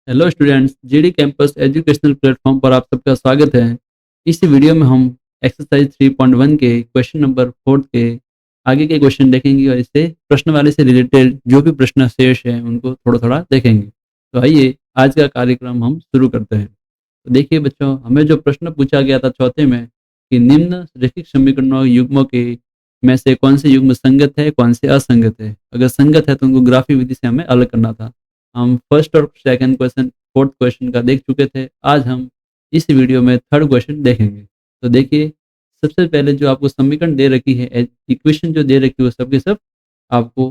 Hello students, GD campus educational platform पर आप सबका स्वागत है। इस वीडियो में हम एक्सरसाइज 3.1 के क्वेश्चन नंबर 4 के आगे के क्वेश्चन देखेंगे और इससे प्रश्न वाले से रिलेटेड जो भी प्रश्न शेष हैं उनको थोड़ा थोड़ा देखेंगे। तो आइए आज का कार्यक्रम हम शुरू करते हैं। तो देखिए बच्चों, हमें जो प्रश्न पूछा गया था चौथे में कि निम्न रैखिक समीकरणों युग्मों के में से कौन से युग्म संगत है, कौन से असंगत है। अगर संगत है तो उनको ग्राफी विधि से हमें अलग करना था। हम फर्स्ट और सेकंड क्वेश्चन, फोर्थ क्वेश्चन का देख चुके थे। आज हम इस वीडियो में थर्ड क्वेश्चन देखेंगे। तो देखिए, सबसे पहले जो आपको समीकरण दे रखी है, इक्वेशन जो दे रखी है वो सब के सब आपको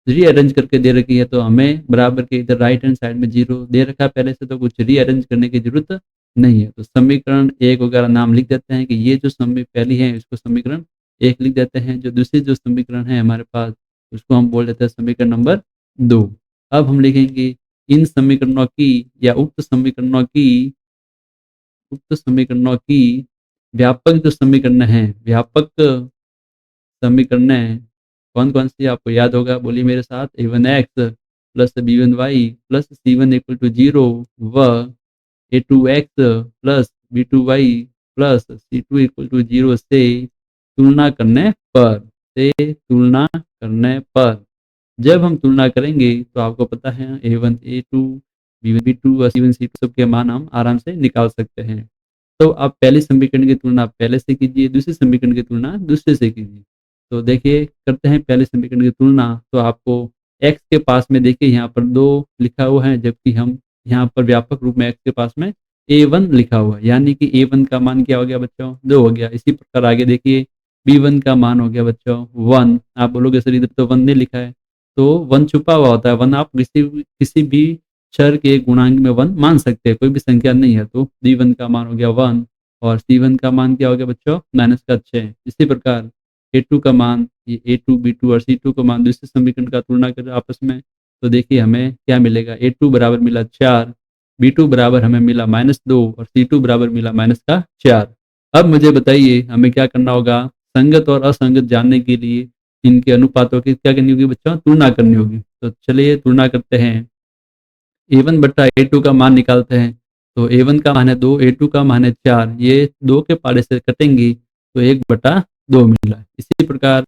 रीअरेंज करके दे रखी है। तो हमें बराबर के इधर राइट हैंड साइड में जीरो दे रखा है पहले से, तो कुछ रीअरेंज करने की जरूरत नहीं है। तो समीकरण एक वगैरह नाम लिख देते हैं कि ये जो पहली है इसको समीकरण एक लिख देते हैं। जो दूसरी जो समीकरण है हमारे पास उसको हम बोल देते हैं समीकरण नंबर 2। अब हम लिखेंगे इन समीकरणों की या उक्त समीकरणों की व्यापक जो समीकरण है, व्यापक समीकरण कौन कौन सी आपको याद होगा, बोलिए मेरे साथ। a1x plus b1y plus c1 equal to 0 व a2x plus b2y plus c2 equal to 0 से तुलना करने पर जब हम तुलना करेंगे तो आपको पता है a1 a2 b1 b2 और c1 c2 सबके मान हम आराम से निकाल सकते हैं। तो आप पहले समीकरण की तुलना पहले से कीजिए, दूसरे समीकरण की तुलना दूसरे से कीजिए। तो देखिए करते हैं पहले समीकरण की तुलना। तो आपको x के पास में देखिए यहाँ पर 2 लिखा हुआ है, जबकि हम यहाँ पर व्यापक रूप में x के पास में a1 लिखा हुआ है, यानी कि a1 का मान क्या हो गया बच्चों, 2 हो गया। इसी प्रकार आगे देखिए b1 का मान हो गया बच्चों 1। आप बोलोगे सर इधर तो 1 नहीं लिखा है, तो 1 छुपा हुआ होता है। 1 आप किसी भी चर के गुणांक में 1 मान सकते हैं, कोई भी संख्या नहीं है। तो b1 का मान हो गया 1 और c1 का मान क्या हो गया बच्चों, माइनस का 6। इसी प्रकार a2 का मान, ये a2 b2 और c2 का मान दूसरे समीकरण का तुलना करें आपस में, तो देखिए हमें क्या मिलेगा। a2 बराबर मिला 4, b2 बराबर हमें मिला -2 और c2 बराबर मिला माइनस का 4। अब मुझे बताइए हमें क्या करना होगा, संगत और असंगत जानने के लिए इनके अनुपातों की क्या करनी होगी बच्चों, तुलना करनी होगी। तो चलिए तुलना करते हैं। a1 बट्टा a2 का मान निकालते हैं। तो a1 का मान है 2, a2 का मान है 4, ये 2 के पारे से कटेंगी तो 1/2 मिला। इसी प्रकार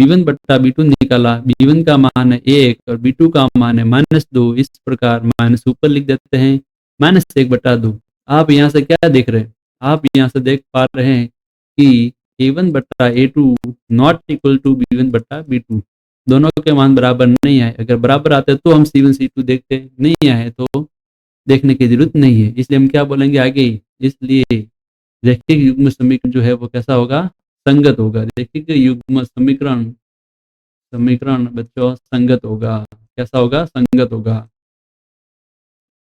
b1 बट्टा b2 निकाला, b1 का मान है 1 और b2 का मान है -2। इस प्रकार माइनस ऊपर लिख देते हैं, -1/2। आप यहाँ से क्या देख रहे हैं, आप यहाँ से देख पा रहे हैं कि a1 बट्टा a2 not equal to b1 बट्टा b2, दोनों के मान बराबर नहीं आए। अगर बराबर आते तो हम C1 C2 देखते, नहीं आए तो देखने की जरूरत नहीं है। इसलिए हम क्या बोलेंगे आगे, इसलिए रैखिक युग्म समीकरण जो है वो कैसा होगा, संगत होगा। रैखिक युग्म समीकरण समीकरण बच्चों संगत होगा। कैसा होगा, संगत होगा।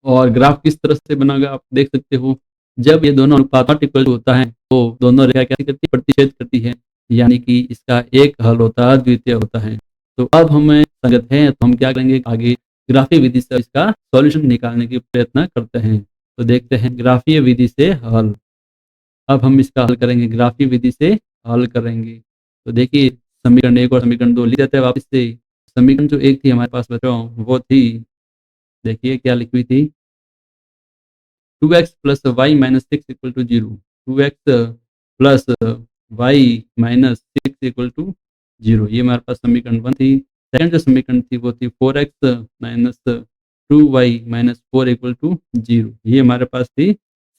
और ग्राफ किस तरह से बनेगा आप देख सकते हो। जब ये दोनों अनुपात नॉट इक्वल होता है तो दोनों रेखा क्या करती है, प्रतिच्छेद करती है, यानी कि इसका एक हल होता है, द्वितीय होता है। तो अब हमें संगत है तो हम क्या करेंगे, आगे ग्राफीय विधि से इसका सॉल्यूशन निकालने की प्रयत्न करते हैं। तो देखते हैं ग्राफीय विधि से हल। अब हम इसका हल करेंगे, ग्राफीय विधि से हल करेंगे। तो देखिए समीकरण 1 और समीकरण 2 लिख देते हैं वापस से। समीकरण जो 1 थी हमारे पास बच्चों वो थी, देखिए क्या लिखी हुई थी, 2x plus y minus 6 equal to 0। 2x plus y minus 6 equal to 0, ये हमारे पास समीकरण 1 थी। सेकंड जो समीकरण थी वो थी 4x minus 2y minus 4 equal to 0, ये हमारे पास थी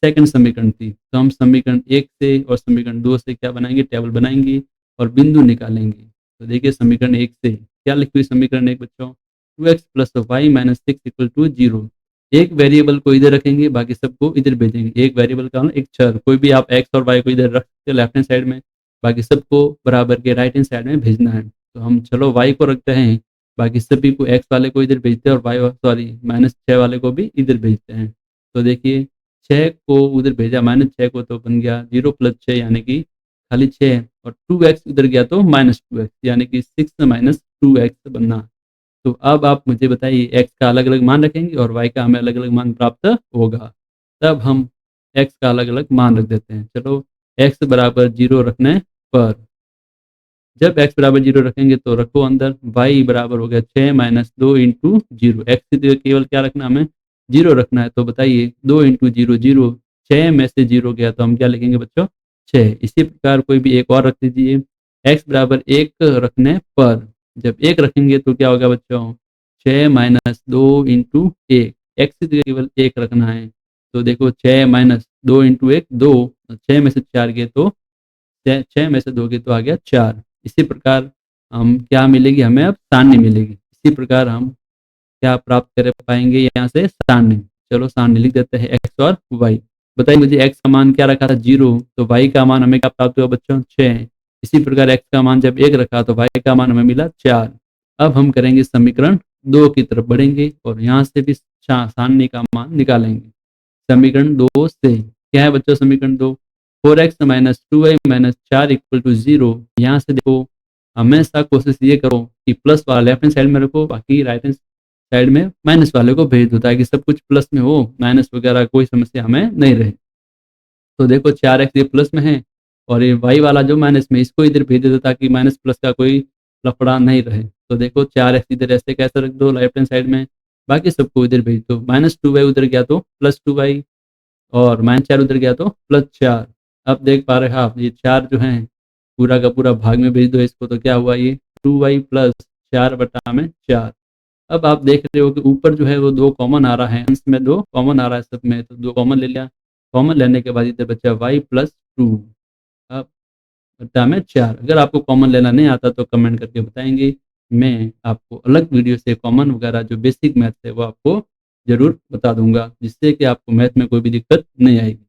सेकंड समीकरण थी। तो हम समीकरण 1 से और समीकरण 2 से क्या बनाएंगे, टेबल बनाएंगे और बिंदु निकालेंगे। तो देखिए समीकरण 1 से क्या लिखी हुई, समीकरण 1 बच्चों 2x plus y minus 6 equal to 0। एक वेरिएबल को इधर रखेंगे, बाकी सबको इधर भेजेंगे। एक वेरिएबल का एक चर, कोई भी आप x और y को इधर रख सकते लेफ्ट हैंड साइड में, बाकी सबको बराबर के राइट हैंड साइड में भेजना है। तो हम चलो y को रखते हैं, बाकी सभी को x वाले को इधर भेजते हैं और -6 वाले को भी इधर भेजते हैं। तो देखिए 6 को उधर भेजा, -6 को, तो बन गया 0 प्लस 6 यानी कि खाली 6, और 2x उधर गया तो -2x यानी कि 6 माइनस 2x बनना। तो अब आप मुझे बताइए x का अलग अलग मान रखेंगे और y का हमें अलग अलग मान प्राप्त होगा। तब हम x का अलग अलग मान रख देते हैं। चलो x बराबर 0 रखने पर, जब x बराबर 0 रखेंगे तो रखो अंदर, y बराबर हो गया 6 माइनस 2 इंटू 0। एक्स की जगह केवल क्या रखना हमें, 0 रखना है तो बताइए 2 इंटू 0 0, 6 में से 0 गया तो हम क्या लिखेंगे बच्चों 6। इसी प्रकार कोई भी एक और रख दीजिए। x बराबर 1 रखने पर जब 1 रखेंगे तो क्या होगा बच्चों 6 माइनस 2 इंटू 1, x केवल 1 रखना है तो देखो 6 माइनस 2 इंटू 1 2, 6 में से 4 गए तो 6 में से 2 गए तो आ गया 4। इसी प्रकार हम क्या मिलेगी हमें अब सारणी मिलेगी। इसी प्रकार हम क्या प्राप्त कर पाएंगे यहाँ से सारणी। चलो सारणी लिख देते हैं एक्स और वाई। बताइए मुझे एक्स का मान क्या रखा था 0, तो वाई का मान हमें क्या प्राप्त हुआ बच्चों 6। इसी प्रकार एक्स का मान जब 1 रखा तो वाई का मान हमें मिला 4। अब हम करेंगे समीकरण 2 की तरफ बढ़ेंगे और यहाँ से भी सारणी का मान निकालेंगे। समीकरण 2 से क्या है बच्चों समीकरण 2, 4x minus 2y minus 4 equal to 0। यहाँ से देखो हमेशा कोशिश ये करो कि प्लस वाला लेफ्ट हैंड साइड में रखो, बाकी राइट हैंड साइड में माइनस वाले को भेज दो ताकि सब कुछ प्लस में हो, माइनस वगैरह कोई समस्या हमें नहीं रहे। तो देखो 4x ये प्लस में है और ये y वाला जो माइनस में इसको इधर भेज दो ताकि माइनस प्लस का कोई लफड़ा नहीं रहे। तो देखो 4x इधर ऐसे कैसे रख दो लेफ्ट हैंड साइड में, बाकी सबको इधर भेज दो। माइनस 2y उधर गया तो प्लस 2y और माइनस 4 उधर गया तो प्लस 4। अब देख पा रहे हैं आप ये 4 जो है पूरा का पूरा भाग में भेज दो इसको तो क्या हुआ ये 2y प्लस 4 बटा में 4। अब आप देख रहे हो कि ऊपर जो है वो 2 कॉमन आ रहा है, अंश में 2 कॉमन आ रहा है सब में, तो 2 कॉमन ले लिया। कॉमन लेने के बाद इधर बचा y प्लस 2 अब बटा में 4। अगर आपको कॉमन लेना नहीं आता तो कमेंट करके बताएंगे, मैं आपको अलग वीडियो से कॉमन वगैरह जो बेसिक मैथ है वो आपको जरूर बता दूंगा जिससे कि आपको मैथ में कोई भी दिक्कत नहीं आएगी।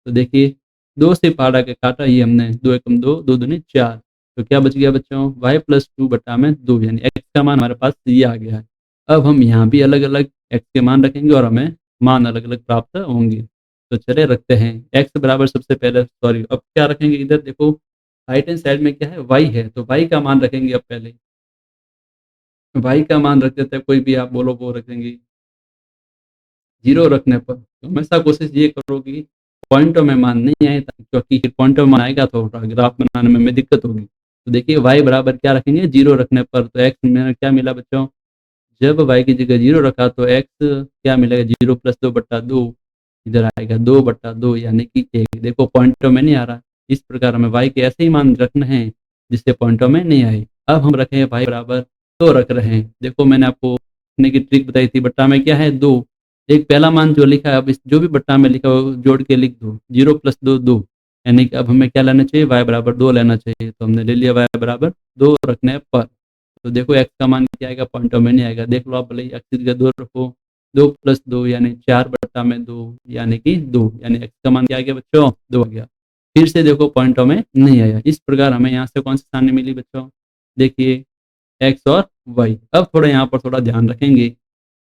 तो देखिए 2 से पारा के काटा ये हमने, 2 एकम 2, 2 दूनी 4, तो क्या बच गया बच्चों y प्लस 2 बटा में 2, यानी x का मान हमारे पास ये आ गया है। अब हम यहाँ भी अलग अलग x के मान रखेंगे और हमें मान अलग अलग प्राप्त होंगे। तो चले रखते हैं x बराबर सबसे पहले सॉरी अब क्या रखेंगे इधर देखो राइट हैंड साइड में क्या है y है तो y का मान रखेंगे। अब पहले y का मान रख देते हैं, कोई भी आप बोलो वो रखेंगे। 0 रखने पर तो हमेशा कोशिश ये करो कि पॉइंटों में मान नहीं आए, क्योंकि पॉइंटों में मान आएगा तो ग्राफ बनाने में हमें दिक्कत होगी। तो देखिए y बराबर क्या रखेंगे 0 रखने पर, तो x में क्या मिला बच्चों, जब y की जगह 0 रखा तो x क्या मिलेगा 0 प्लस 2 बट्टा 2, इधर आएगा 2 बट्टा 2 यानी कि 1। देखो पॉइंटों में नहीं आ रहा, इस प्रकार हमें y के ऐसे ही मान रखने हैं जिससे पॉइंटों में नहीं आए। अब हम रखे y बराबर 2 रख रहे हैं। देखो मैंने आपको रखने की ट्रिक बताई थी, बट्टा में क्या है 2, एक पहला मान जो लिखा है अब इस जो भी बट्टा में लिखा है जोड़ के लिख दो, 0 प्लस 2 2, यानी कि अब हमें क्या लेना चाहिए y बराबर 2 लेना चाहिए। तो हमने ले लिया y बराबर 2 रखने पर, तो देखो x का मान क्या आएगा पॉइंटों में नहीं आएगा। देख लो आप भले x की जगह 2 रखो, 2 प्लस 2 यानी 4 बट्टा में 2 यानी कि 2, यानी x का मान क्या आ गया बच्चों 2 आ गया। फिर से देखो पॉइंटों में नहीं आया। इस प्रकार हमें यहाँ से कौन सी सारणी मिली बच्चों, देखिए x और y। अब थोड़ा यहाँ पर थोड़ा ध्यान रखेंगे,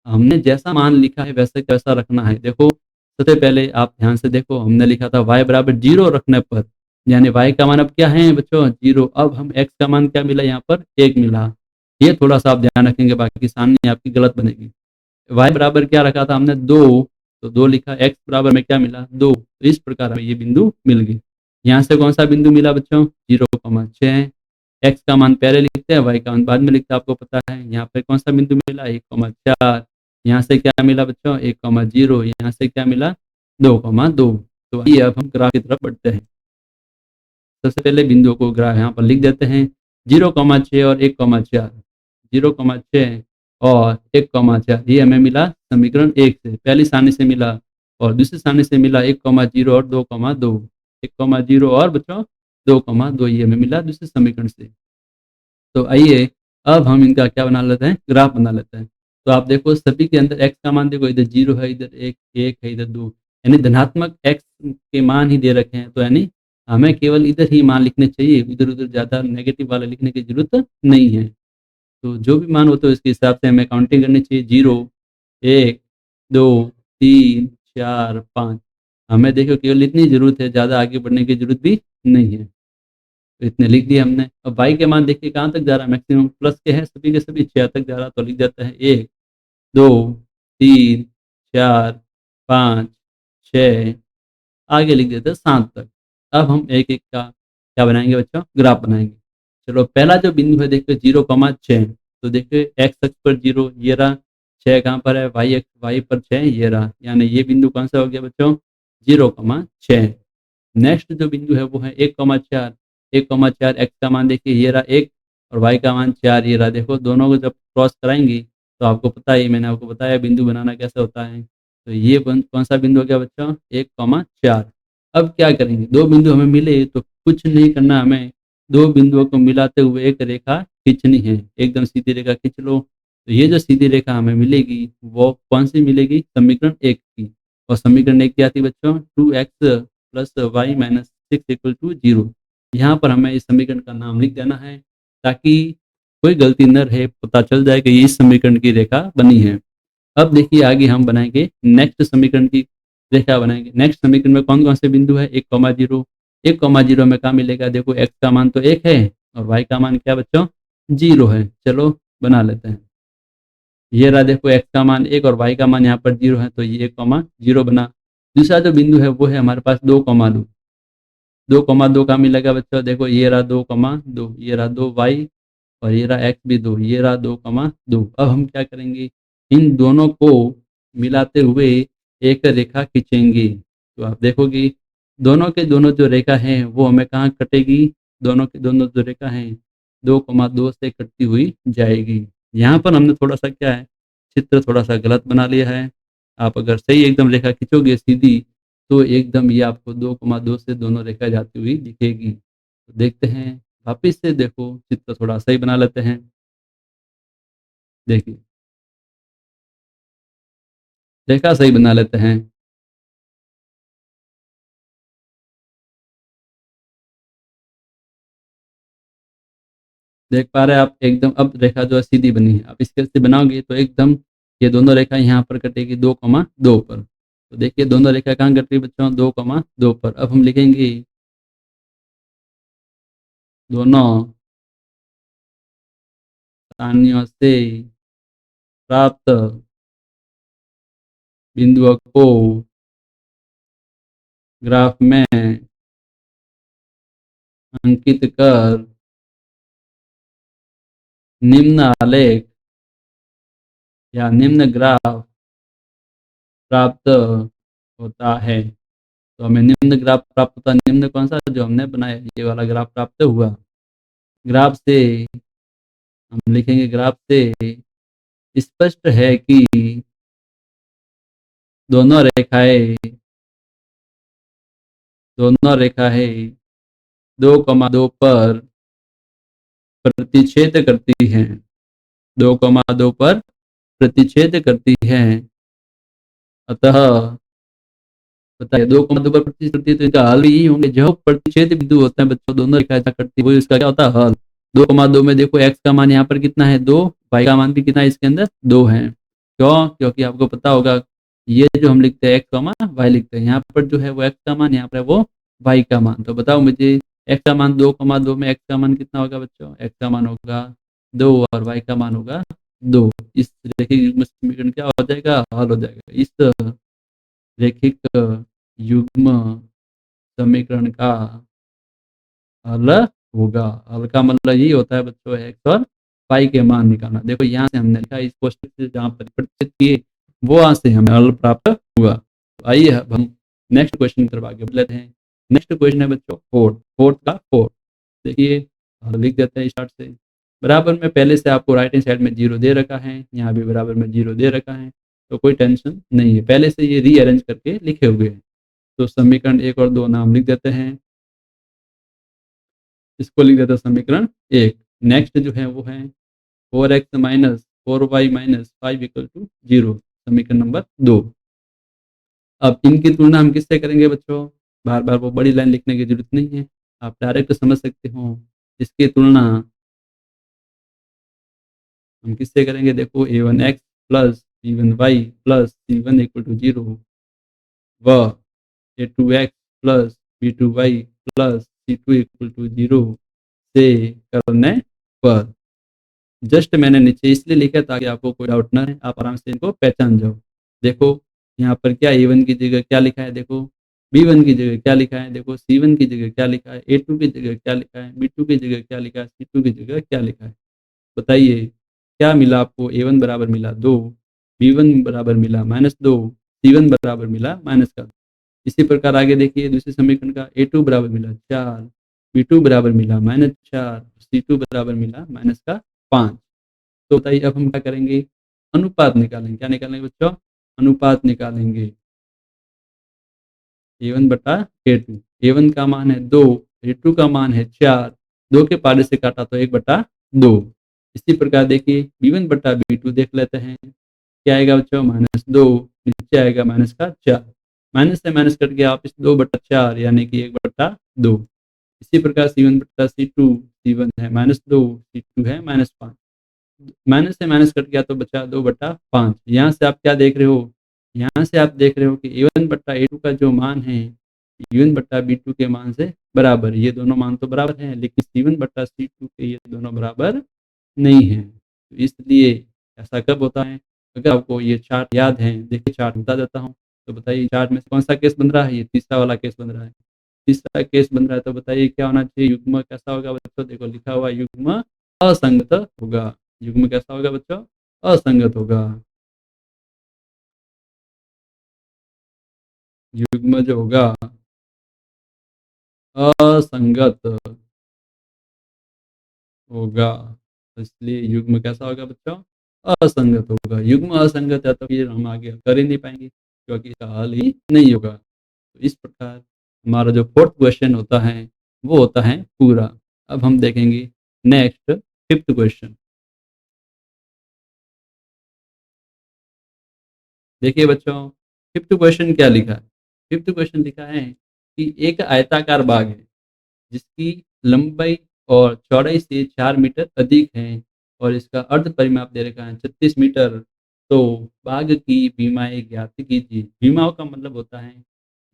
हमने जैसा मान लिखा है वैसे कैसा रखना है। देखो सबसे पहले आप ध्यान से देखो, हमने लिखा था y बराबर 0 रखने पर, यानी y का मान अब क्या है बच्चों 0। अब हम x का मान क्या मिला यहाँ पर 1 मिला, ये थोड़ा सा आप ध्यान रखेंगे बाकी सारणी आपकी गलत बनेगी। y बराबर क्या रखा था हमने 2, तो 2 लिखा, x बराबर में क्या मिला 2, तो इस प्रकार हमें ये बिंदु मिल गई। यहाँ से कौन सा बिंदु मिला बच्चों 0,6। x का मान पहले लिखते हैं, y का मान बाद में लिखते हैं, आपको पता है। यहाँ पे कौन सा बिंदु मिला 1,4। यहाँ से क्या मिला बच्चों 1,0, यहाँ से क्या मिला 2,2। तो आइए अब हम ग्राफ की तरफ बढ़ते हैं। सबसे पहले बिंदुओं को ग्राफ यहाँ पर लिख देते हैं, 0,6 और 1,4, 0,6 और 1,4, ये हमें मिला समीकरण 1 से, पहली सारणी से मिला, और दूसरी सारणी से मिला 1,0 और 2,2, 1,0 और बच्चों 2,2, ये हमें मिला दूसरे समीकरण से। तो आइए अब हम इनका क्या बना लेते हैं, ग्राफ बना लेते हैं। तो आप देखो सभी के अंदर x का मान देखो, इधर 0 है, इधर 1 है, इधर 2, यानी धनात्मक x के मान ही दे रखे हैं। तो यानी हमें केवल इधर ही मान लिखने चाहिए, इधर उधर ज़्यादा नेगेटिव वाले लिखने की जरूरत नहीं है। तो जो भी मान होते हैं उसके हिसाब से हमें काउंटिंग करनी चाहिए, 0 1 2 3 4 5। हमें देखो केवल इतनी ज़रूरत है, ज़्यादा आगे बढ़ने की जरूरत भी नहीं है। तो इतने लिख दिए हमने। अब y के मान देखिए कहाँ तक जा रहा है, मैक्सिमम प्लस के हैं सभी के सभी, 6 तक जा रहा, तो लिख जाता है 1 2 3 4 5 6, आगे लिख देते हैं 7 तक। अब हम एक एक का क्या बनाएंगे बच्चों, ग्राफ बनाएंगे। चलो पहला जो बिंदु है देखिए 0,6, तो देखिए x अक्ष पर 0 ये रहा, 6 कहाँ पर है, वाई पर 6 ये रहा, यानी ये बिंदु कौन सा हो गया बच्चों, 0,6। नेक्स्ट जो बिंदु है वो है 1,4। 1,4 एक्स का मान देखिए ये रहा 1 और वाई का मान 4 ये रहा। देखो दोनों को जब क्रॉस कराएंगी तो आपको पता है, मैंने आपको बताया बिंदु बनाना कैसे होता है। तो ये कौन सा बिंदु हो गया बच्चों, 1,4। अब क्या करेंगे, दो बिंदु हमें मिले तो कुछ नहीं करना, हमें दो बिंदुओं को मिलाते हुए एक रेखा खींचनी है। एकदम सीधी रेखा खींच लो। तो ये जो सीधी रेखा हमें मिलेगी वो कौन सी मिलेगी, समीकरण 1 की। और समीकरण 1 क्या थी बच्चों, 2x plus y minus 6 equal to 0। यहाँ पर हमें इस समीकरण का नाम लिख देना है ताकि कोई गलती न रहे, पता चल जाए कि इस समीकरण की रेखा बनी है। अब देखिए आगे हम बनाएंगे नेक्स्ट समीकरण की रेखा बनाएंगे। नेक्स्ट समीकरण में कौन कौन से बिंदु है, 1,0। 1,0 में क्या मिलेगा, देखो x का मान तो 1 है और y का मान क्या बच्चों, 0 है। चलो बना लेते हैं। ये रहा देखो x का मान 1 और y का मान यहाँ पर 0 है, तो ये 1,0 बना। दूसरा जो बिंदु है वो है हमारे पास 2,2। 2,2 का मिलेगा बच्चों, देखो ये रहा 2,2, ये रहा 2y और ये रहा x भी 2, ये रहा 2,2। अब हम क्या करेंगे, इन दोनों को मिलाते हुए एक रेखा खींचेंगे। तो आप देखोगे दोनों के दोनों जो रेखा है वो हमें कहाँ कटेगी, दोनों के दोनों जो रेखा है 2,2 से कटती हुई जाएगी। यहाँ पर हमने थोड़ा सा क्या है, चित्र थोड़ा सा गलत बना लिया है। आप अगर सही एकदम रेखा खींचोगे सीधी तो एकदम ये आपको 2,2 से दोनों रेखा जाती हुई दिखेगी। तो देखते हैं, वापिस से देखो चित्र थोड़ा सही बना लेते हैं। देखिए रेखा सही बना लेते हैं। देख पा रहे हैं आप, एकदम अब रेखा जो है सीधी बनी है। आप इसके से बनाओगे तो एकदम ये दोनों रेखा यहाँ पर कटेगी 2,2 पर। तो देखिए दोनों रेखा कहाँ कट रही बच्चों, 2,2 पर। अब हम लिखेंगे दोनों स्थानियों से प्राप्त बिंदुओं को ग्राफ में अंकित कर निम्न आलेख या निम्न ग्राफ प्राप्त होता है। तो हमें निम्न ग्राफ प्राप्त होता है। निम्न कौन सा, जो हमने बनाया ये वाला ग्राफ प्राप्त हुआ। ग्राफ से हम लिखेंगे, ग्राफ से स्पष्ट है कि दोनों रेखाएं दोनों रेखाएं 2,2 पर प्रतिच्छेद करती हैं। 2,2 पर प्रतिच्छेद करती हैं। अतः बताइए 2,2 पर प्रतिच्छेद करती है तो इनका हल भी यही होंगे। जो प्रतिच्छेद बिंदु होते हैं बच्चों, दोनों रेखाएं ऐसा करती है, वो इसका क्या होता है, हल। 2,2 में देखो x का मान यहाँ पर कितना है, 2। y का मान भी कितना है इसके अंदर, 2 है। क्यों, क्योंकि आपको पता होगा ये जो हम लिखते हैं x का मान y लिखते हैं, यहाँ पर जो है वो x का मान, यहाँ पर है वो y का मान। तो बताओ मुझे x का मान 2,2 में x का मान कितना होगा बच्चों, x का मान होगा 2 और y का मान होगा 2। इस रैखिक युग्म समीकरण क्या हो जाएगा, हल हो जाएगा। इस रैखिक युग्म समीकरण का हल होगा। हल का मतलब यही होता है बच्चों, एक्स और पाई के मान निकालना। देखो यहाँ से हमने लिखा इस क्वेश्चन से, जहाँ पर प्रतिशत किए वो वहाँ से हमें हल प्राप्त हुआ। तो आइए अब हम नेक्स्ट क्वेश्चन की तरफ आगे बढ़ लेते हैं। नेक्स्ट क्वेश्चन है बच्चों फोर्थ का फोर्थ। देखिए हल लिख देते हैं स्टार्ट से। बराबर में पहले से आपको राइट हैंड साइड में 0 दे रखा है, यहाँ भी बराबर में 0 दे रखा है, तो कोई टेंशन नहीं है, पहले से ये रीअरेंज करके लिखे हुए हैं। तो समीकरण 1 और 2 नाम लिख देते हैं। इसको लिख देता समीकरण 1। नेक्स्ट जो है वो है 4x minus 4y minus 5 equal to 0, समीकरण नंबर 2। अब इनकी तुलना हम किससे करेंगे बच्चों, बार बार वो बड़ी लाइन लिखने की जरूरत नहीं है, आप डायरेक्ट समझ सकते हो। इसकी तुलना हम किससे करेंगे, देखो a1x plus b1y plus c1 equal to 0 व a2x plus b2y plus c2 equal to 0 से करने पर। जस्ट मैंने नीचे इसलिए लिखा ताकि आपको कोई डाउट ना है, आप आराम से इनको पहचान जाओ। देखो यहाँ पर क्या a1 की जगह क्या लिखा है, देखो b1 की जगह क्या लिखा है, देखो c1 की जगह क्या लिखा है, a2 की जगह क्या लिखा है, b2 की जगह क्या लिखा है, c2 की जगह क्या लिखा है। बताइए क्या मिला आपको, a1 बराबर मिला 2, B1 बराबर मिला -2, C1 बराबर मिला -का। इसी प्रकार आगे देखिए दूसरे समीकरण का A2 बराबर मिला 4, B2 बराबर मिला -4, C2 बराबर मिला का 5। तो बताइए अब हम क्या करेंगे? अनुपात निकालेंगे। क्या निकालेंगे बच्चों? अनुपात निकालेंगे। A1 बटा A2। A1 का मान है 2, A2 का मान है 4, 2 के पाले से काटा तो 1 बटा 2। इसी प्रकार देखिए B1 बटा B2 देख लेते हैं। क्या आएगा बच्चों? -2, नीचे आएगा माइनस का 4। माइनस से माइनस कट गया वापस 2 बटा 4 यानी कि 1 बटा 2। इसी प्रकार C1 बटा C2, C1 है -2, C2 है -5। माइनस से माइनस कट गया तो बचा 2 बटा 5। यहाँ से आप क्या देख रहे हो? यहाँ से आप देख रहे हो कि A1 बटा A2 का जो मान है B1 बटा B2 के मान से बराबर। ये दोनों मान तो बराबर हैं, लेकिन C1 बटा C2 के ये दोनों बराबर नहीं है। तो इसलिए ऐसा कब होता है? अगर आपको ये चार्ट याद है, देखिए चार्ट बता देता हूँ। तो बताइए चार्ट में कौन सा केस बन रहा है? ये तीसरा वाला केस बन रहा है। तीसरा केस बन रहा है तो बताइए क्या होना चाहिए? युग्म कैसा होगा बच्चों? देखो लिखा हुआ युग्म असंगत होगा। युग्म कैसा होगा बच्चों? असंगत होगा। युग्म जो होगा असंगत होगा। इसलिए युग्म कैसा होगा बच्चों? असंगत होगा। युग्म असंगत है तो फिर हम आगे कर ही नहीं पाएंगे, क्योंकि इसका हल ही नहीं होगा। तो इस प्रकार हमारा जो फोर्थ क्वेश्चन होता है वो होता है पूरा। अब हम देखेंगे नेक्स्ट फिफ्थ क्वेश्चन। देखिए बच्चों फिफ्थ क्वेश्चन क्या लिखा है? फिफ्थ क्वेश्चन लिखा है कि एक आयताकार बाग है जिसकी लंबाई और चौड़ाई से 4 मीटर अधिक है और इसका अर्ध परिमाप दे रखा है 36 मीटर। तो बाग की भीमाएं ज्ञात कीजिए। भीमाओं का मतलब होता है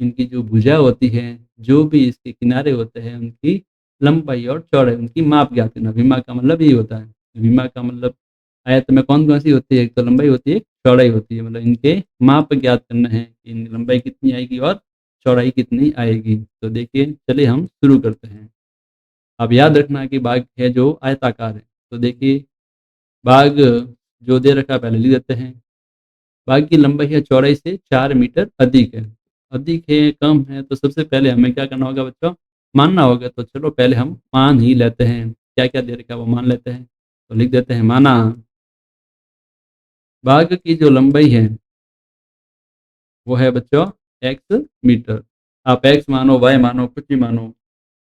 इनकी जो भुजा होती है, जो भी इसके किनारे होते हैं, उनकी लंबाई और चौड़ाई, उनकी माप ज्ञात करना। भीमा का मतलब यही होता है। भीमा का मतलब आयत में कौन कौन सी होती है? एक तो लंबाई होती है, एक चौड़ाई होती है। मतलब इनके माप ज्ञात करना है कि इन लंबाई कितनी आएगी और चौड़ाई कितनी आएगी। तो देखिए चलिए हम शुरू करते हैं। अब याद रखना कि बाग है जो आयताकार है। तो देखिए बाग जो दे रखा है पहले लिख देते हैं। बाग की लंबाई है चौड़ाई से 4 मीटर अधिक है। अधिक है, कम है, तो सबसे पहले हमें क्या करना होगा बच्चों? मानना होगा। तो चलो पहले हम मान ही लेते हैं। क्या क्या दे रखा है वो मान लेते हैं। तो लिख देते हैं माना बाग की जो लंबाई है वो है बच्चों x मीटर। आप x मानो, y मानो, कुछ भी मानो,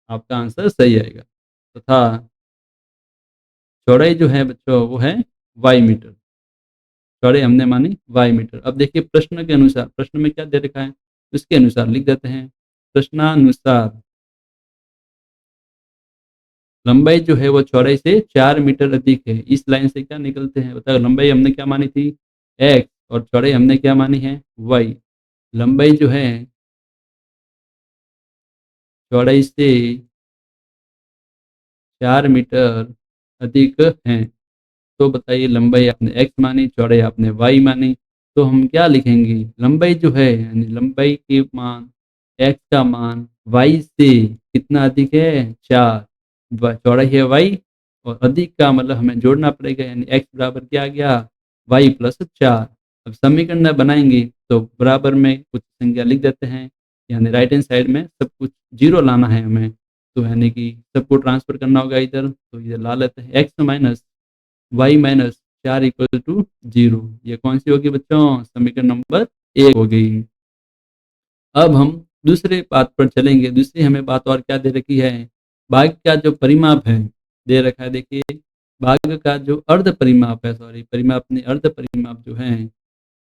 आपका आंसर सही आएगा। तथा चौड़ाई जो है बच्चों वो है y मीटर। चौड़ाई हमने मानी y मीटर। अब देखिए प्रश्न के अनुसार, प्रश्न में क्या दे रखा है उसके अनुसार लिख देते हैं। प्रश्नानुसार लंबाई जो है वो चौड़ाई से 4 मीटर अधिक है। इस लाइन से क्या निकलते हैं बताओ? लंबाई हमने क्या मानी थी? x, और चौड़ाई हमने क्या मानी है? y। लंबाई जो है चौड़ाई से 4 मीटर अधिक है। तो बताइए लंबाई आपने x मानी, चौड़ाई आपने y मानी, तो हम क्या लिखेंगे? लंबाई जो है यानी लंबाई के मान x का मान y से कितना अधिक है? 4। चौड़ाई है y और अधिक का मतलब हमें जोड़ना पड़ेगा, यानी x बराबर क्या आ गया? y plus 4। अब समीकरण बनाएंगे तो बराबर में कुछ संख्या लिख देते हैं, यानी राइट हैंड साइड में सब कुछ जीरो लाना है हमें। तो यानी कि सबको ट्रांसफर करना होगा इधर, तो इधर ला लेते हैं x minus y minus 4 equal to 0। ये कौन सी होगी बच्चों? समीकरण नंबर 1 हो गई। अब हम दूसरे बात पर चलेंगे। दूसरी हमें बात और क्या दे रखी है? बाघ का जो परिमाप है दे रखा है। देखिए बाघ का जो अर्ध परिमाप है, सॉरी परिमाप नहीं, अर्ध परिमाप जो है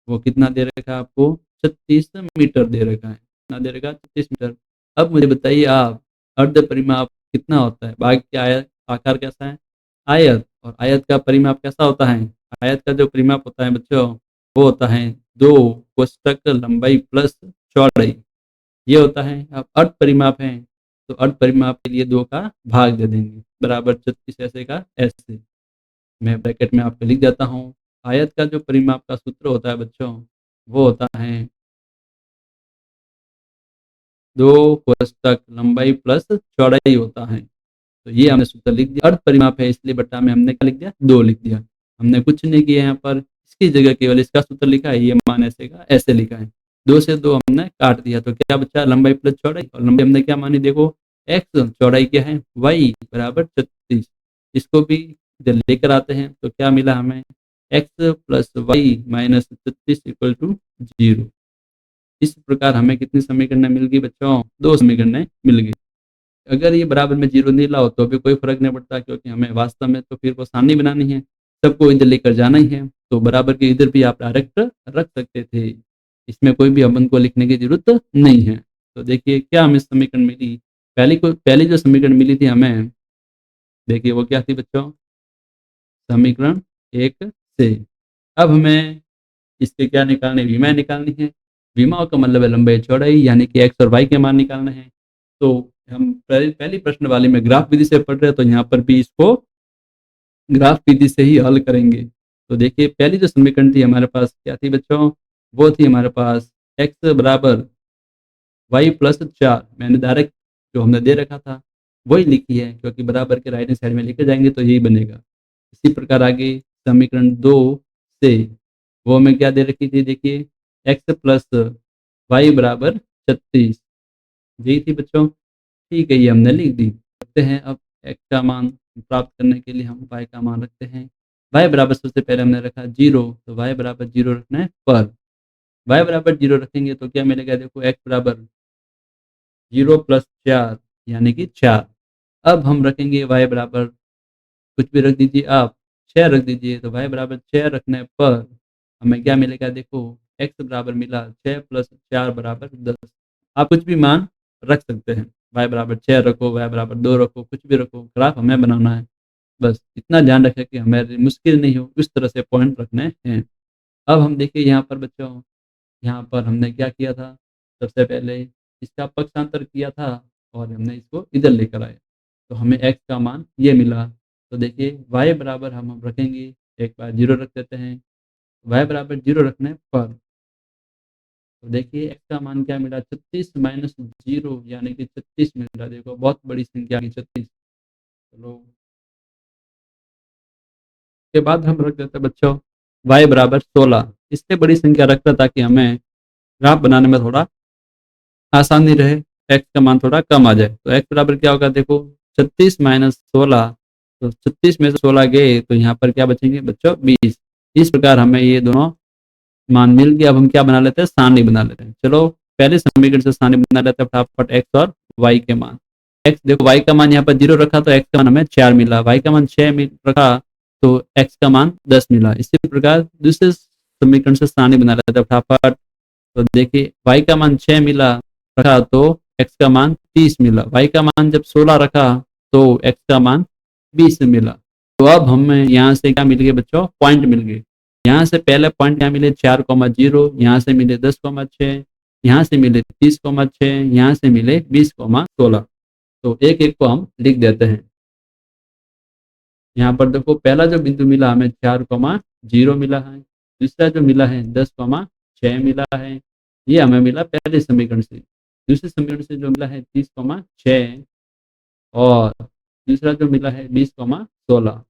वो कितना दे रखा है आपको? 36 मीटर दे रखा है। कितना दे रखा है? 36 मीटर। अब मुझे बताइए आप अर्ध परिमाप कितना होता है? बाघ के आयत आकार कैसा है? आयत। और आयत का परिमाप कैसा होता है? आयत का जो परिमाप होता है बच्चों वो होता है 2 कोष्ठक लंबाई प्लस चौड़ाई। ये होता है। अब अर्ध परिमाप है तो अर्ध परिमाप के लिए 2 का भाग दे देंगे, बराबर 36 ऐसे का ऐसे। मैं ब्रैकेट में आपको लिख देता हूँ। आयत का जो परिमाप का सूत्र होता है बच्चों वो होता है 2 कोष्ठक लंबाई प्लस चौड़ाई होता है। तो ये हमने सूत्र लिख दिया। अर्ध परिमाप है इसलिए बट्टा में हमने क्या लिख दिया? 2 लिख दिया। हमने कुछ नहीं किया यहाँ पर, इसकी जगह केवल इसका सूत्र लिखा है, ये मान ऐसे का ऐसे लिखा है। 2 से 2 हमने काट दिया तो क्या बचा, लंबाई प्लस चौड़ाई, और लंबाई हमने क्या मानी देखो x, चौड़ाई क्या है y बराबर 36। इसको भी इधर लेकर आते हैं तो क्या मिला हमें, x plus y minus 36 equal to 0। इस प्रकार हमें कितनी समीकरण मिल गई बच्चों, 2 समीकरण मिल गई। अगर ये बराबर में 0 नहीं लाओ तो भी कोई फर्क नहीं पड़ता, क्योंकि हमें वास्तव में तो फिर वो सारणी बनानी है, सबको इधर लेकर जाना ही है, तो बराबर के इधर भी आप डायरेक्ट रख सकते थे, इसमें कोई भी अपन को लिखने की जरूरत नहीं है। तो देखिए क्या हमें समीकरण मिली, पहली जो समीकरण मिली थी हमें, देखिए वो क्या थी बच्चों, समीकरण 1 से। अब हमें इसके क्या निकालने, विमा निकालनी है। विमाओं का मतलब है लंबाई चौड़ाई, यानी कि एक्स और वाई के मान निकालने हैं। तो हम पहली प्रश्न वाले में ग्राफ विधि से पढ़ रहे हैं, तो यहाँ पर भी इसको ग्राफ विधि से ही हल करेंगे। तो देखिए पहली जो समीकरण थी हमारे पास क्या थी बच्चों, वो थी हमारे पास एक्स बराबर वाई प्लस 4। मैंने डायरेक्ट जो हमने दे रखा था वही लिखी है, क्योंकि बराबर के राइट हैंड साइड में लेके जाएंगे तो यही बनेगा। इसी प्रकार आगे समीकरण 2 से, वो हमें क्या दे रखी थी देखिए, एक्स प्लस वाई बराबर 36, यही थी बच्चों। ठीक है, ये हमने लिख दी। रखते हैं अब एक्स का मान प्राप्त करने के लिए हम वाई का मान रखते हैं। वाई बराबर सबसे पहले हमने रखा 0, तो वाई बराबर 0 रखना है पर। वाई बराबर 0 रखेंगे तो क्या मिलेगा, देखो एक्स बराबर 0 प्लस 4 यानी कि 4। अब हम रखेंगे वाई बराबर, कुछ भी रख दीजिए आप, 6 रख दीजिए, तो वाई बराबर 6 रखने पर हमें क्या मिलेगा, देखो एक्स बराबर मिला 6 प्लस 4 बराबर 10। आप कुछ भी मान रख सकते हैं, वाई बराबर 6 रखो, वाई बराबर 2 रखो, कुछ भी रखो, ग्राफ हमें बनाना है। बस इतना ध्यान रखें कि हमें मुश्किल नहीं हो, इस तरह से पॉइंट रखने हैं। अब हम देखिए यहाँ पर बच्चों, यहाँ पर हमने क्या किया था, सबसे पहले इसका पक्षांतर किया था और हमने इसको इधर लेकर आए, तो हमें x का मान ये मिला। तो देखिए y बराबर हम रखेंगे, एक बार 0 रख देते हैं, y बराबर 0 रखने पर, तो देखिए x का मान क्या मिला, 36 माइनस 0 यानी कि 36 मिला। देखो बहुत बड़ी संख्या की 36। चलो के बाद हम रख देते हैं बच्चों y बराबर 16। इससे बड़ी संख्या रखता ताकि हमें ग्राफ बनाने में थोड़ा आसानी रहे, x का मान थोड़ा कम आ जाए। तो x बराबर क्या होगा, देखो 36 माइनस 16, तो 36 में से 16 गए तो यहाँ पर क्या बचेंगे बच्चों 20। इस प्रकार हमें ये दोनों मान मिल गया। अब हम क्या बना लेते हैं, सारणी बना लेते हैं। चलो पहले समीकरण से सारणी बना लेते हैं फटाफट, x और y के मान। x देखो y का मान यहाँ पर 0 रखा तो x का मान हमें 4 मिला, y का मान 6 रखा तो x का मान 10 मिला। इसी प्रकार दूसरे समीकरण से सारणी बना लेते हैं फटाफट। तो देखिए y का मान 6 मिला रखा तो x का मान 30 मिला, y का मान जब 16 रखा तो x का मान 20 मिला। तो अब हमें यहाँ से क्या मिल गए बच्चों, पॉइंट मिल गए। यहाँ से पहले पॉइंट क्या मिले 4,0, यहाँ से मिले 10,6, यहाँ से मिले 30,6, यहाँ से मिले 20,16। तो एक एक को हम लिख देते हैं। यहाँ पर देखो पहला जो बिंदु मिला हमें 4,0 मिला है, दूसरा जो मिला है 10,6 मिला है, ये हमें मिला पहले समीकरण से। दूसरे समीकरण से जो मिला है 30,6 और तीसरा जो मिला है 20,16।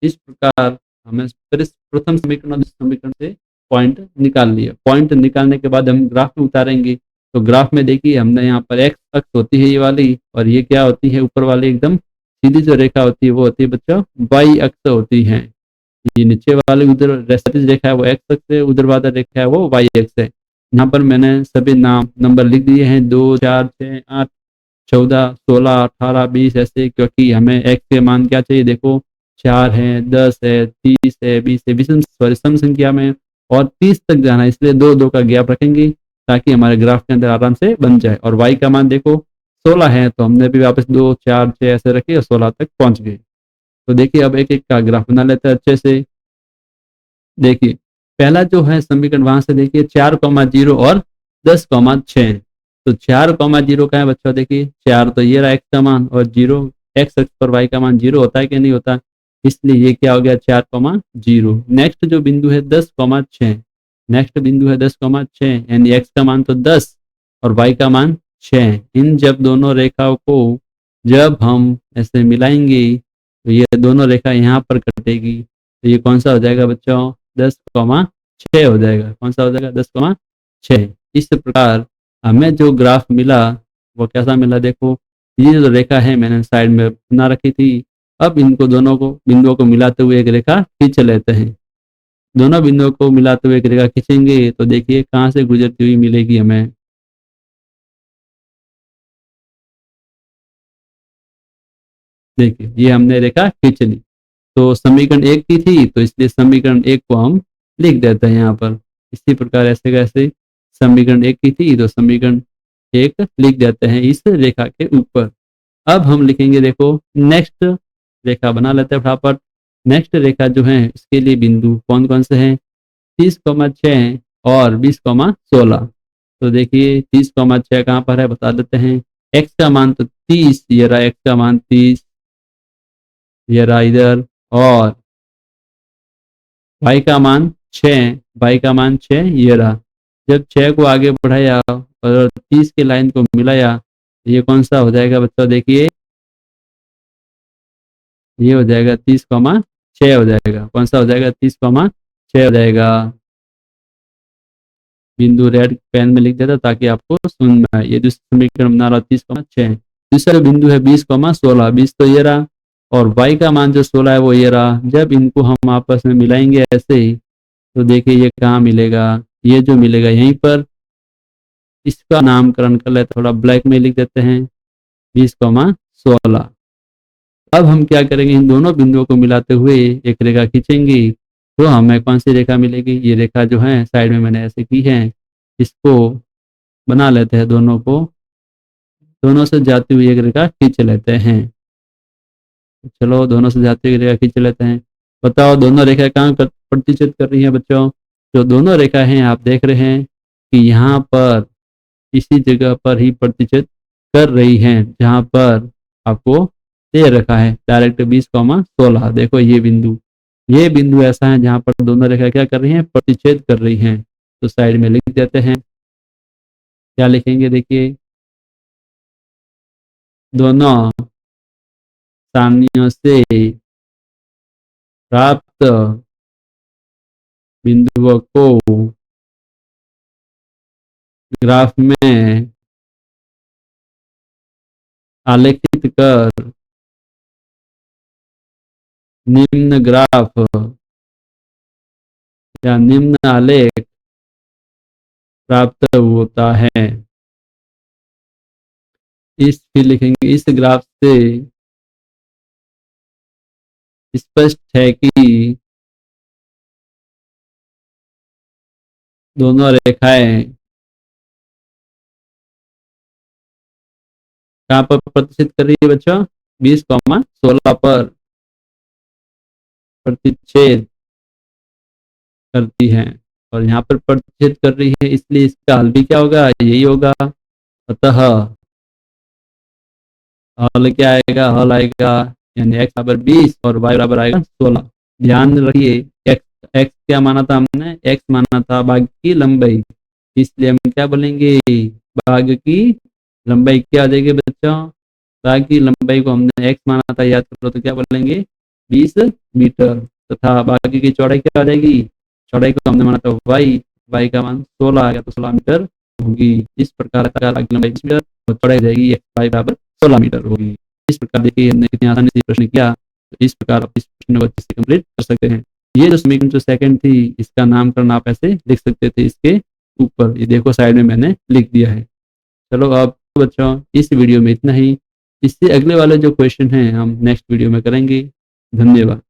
इस प्रकार हमें प्रथम समीकरण और दूसरे समीकरण से पॉइंट निकाल लिए। पॉइंट निकालने के बाद हम ग्राफ में उतारेंगे। तो ग्राफ में देखिए हमने यहाँ पर एक्स अक्ष होती है ये वाली, और ये क्या होती है ऊपर वाली एकदम सीधी जो रेखा होती है वो होती है बच्चों वाई अक्ष होती है। ये नीचे वाली उधर क्षैतिज रेखा है वो एक्स अक्ष है, उधर वाला रेखा है वो वाई अक्ष है। यहाँ पर मैंने सभी नाम नंबर लिख दिए हैं, 2, 4, 6, 8, 14, 16, 18, 20 ऐसे, क्योंकि हमें एक्स के मान क्या चाहिए, देखो 4 है, 10 है, 30 है, 20 है, विषम सॉरी सम संख्या में, और 30 तक जाना है, इसलिए 2 2 का गैप रखेंगे ताकि हमारे ग्राफ के अंदर आराम से बन जाए। और y का मान देखो 16 है तो हमने भी वापस 2, 4, 6 ऐसे रखे और 16 तक पहुंच गए। तो देखिए अब एक एक का ग्राफ बना लेते हैं अच्छे से। देखिए पहला जो है समीकरण, वहां से देखिए 4,0 और 10,6। तो 4,0 का है बच्चों, देखिए 4 तो ये रहा x का मान, और 0 x अक्ष पर y का मान 0 होता है कि नहीं होता, इसलिए ये क्या हो गया 4,0। नेक्स्ट जो बिंदु है 10,6, नेक्स्ट बिंदु है 10,6, यानी x का मान तो 10 और y का मान 6। इन जब दोनों रेखाओं को जब हम ऐसे मिलाएंगे तो ये दोनों रेखा यहाँ पर कटेगी, तो ये कौन सा हो जाएगा बच्चों, 10,6 हो जाएगा। कौन सा हो जाएगा, 10,6। इस प्रकार हमें जो ग्राफ मिला वो कैसा मिला, देखो ये जो रेखा है मैंने साइड में बना रखी थी, अब इनको दोनों को बिंदुओं को मिलाते हुए एक रेखा खींच लेते हैं। दोनों बिंदुओं को मिलाते हुए एक रेखा खींचेंगे तो देखिए कहाँ से गुजरती हुई मिलेगी हमें। देखिए ये हमने रेखा खींच ली। तो समीकरण एक की थी तो इसलिए समीकरण एक को हम लिख देते हैं यहाँ पर। इसी प्रकार ऐसे कैसे समीकरण एक की थी तो समीकरण एक लिख देते हैं इस रेखा के ऊपर। अब हम लिखेंगे, देखो नेक्स्ट रेखा बना लेते हैं फटाफट। नेक्स्ट रेखा जो है इसके लिए बिंदु कौन कौन से हैं, 30,6 और 20,16। तो देखिए 30,6 कहाँ पर है बता देते हैं। एक्स का मान तो 30, ये रहा एक्स का मान 30, ये रहा इधर। और वाई का मान 6, वाई का मान 6 ये रहा। जब 6 को आगे बढ़ाया और 30 की लाइन को मिलाया, ये कौन सा हो जाएगा बच्चों, देखिए ये हो जाएगा 30,6 हो जाएगा। कौन सा हो जाएगा, 30,6 हो जाएगा। बिंदु रेड पेन में लिख देता ताकि आपको समझ में आए। ये दूसरा समीकरण बना रहा 30,6। दूसरा बिंदु है 20,16, 20 तो ये रहा और वाई का मान जो 16 है वो ये रहा। जब इनको हम आपस में मिलाएंगे ऐसे ही तो देखिए ये कहाँ मिलेगा, ये जो मिलेगा यहीं पर। इसका नामकरण कर लेते, थोड़ा ब्लैक में लिख देते हैं 20,16। अब हम क्या करेंगे, इन दोनों बिंदुओं को मिलाते हुए एक रेखा खींचेंगे तो हमें कौन सी रेखा मिलेगी, ये रेखा जो है साइड में मैंने ऐसे की है, इसको बना लेते हैं। दोनों को दोनों से जाती हुई एक रेखा खींच लेते हैं। चलो दोनों से जाती हुई रेखा खींच लेते हैं। बताओ दोनों रेखा कहाँ प्रतिच्छेद कर रही हैं बच्चों। जो दोनों रेखा हैं आप देख रहे हैं कि यहाँ पर इसी जगह पर ही प्रतिच्छेद कर रही हैं जहाँ पर आपको दे रखा है डायरेक्ट 20,16। देखो ये बिंदु ऐसा है जहाँ पर दोनों रेखा क्या कर रही हैं, प्रतिच्छेद कर रही हैं। तो साइड में लिख देते हैं। क्या लिखेंगे, देखिए दोनों सामनियों से प्राप्त बिंदुओं को ग्राफ में आलेखित कर निम्न ग्राफ या निम्न आलेख प्राप्त होता है। इस फिर लिखेंगे, इस ग्राफ से स्पष्ट है कि दोनों रेखाएं कहाँ पर प्रतिच्छेद कर रही है बच्चों, 20,16 पर प्रतिच्छेद करती है। और यहाँ पर प्रतिच्छेद कर रही है इसलिए इसका हल भी क्या होगा, यही होगा। अतः हल क्या आएगा, हल आएगा यानी x बराबर 20 और y बराबर आएगा 16। ध्यान रखिए x क्या माना था हमने, x माना था भाग की लंबाई, इसलिए हम क्या बोलेंगे, भाग की लंबाई क्या आ जाएगी बच्चों, भाग की लंबाई को हमने x माना था याद करो तो क्या बोलेंगे 20 मीटर। तथा भाग की चौड़ाई क्या आ जाएगी, चौड़ाई को हमने माना था y का मान 16 आ गया तो 16 मीटर होगी। इस प्रकार भाग की लंबाई 20 मीटर और चौड़ाई हो जाएगी y बराबर 16 मीटर होगी। इस प्रकार देखिए हमने कितनी आसानी से प्रश्न किया। तो इस प्रकार आप इस प्रश्न को अच्छे से कंप्लीट कर सकते हैं। ये जो समीकरण जो सेकंड थी इसका नामकरण आप ऐसे लिख सकते थे इसके ऊपर, ये देखो साइड में मैंने लिख दिया है। चलो अब बच्चों इस वीडियो में इतना ही। इससे अगले वाले जो क्वेश्चन हैं हम नेक्स्ट वीडियो में करेंगे। धन्यवाद।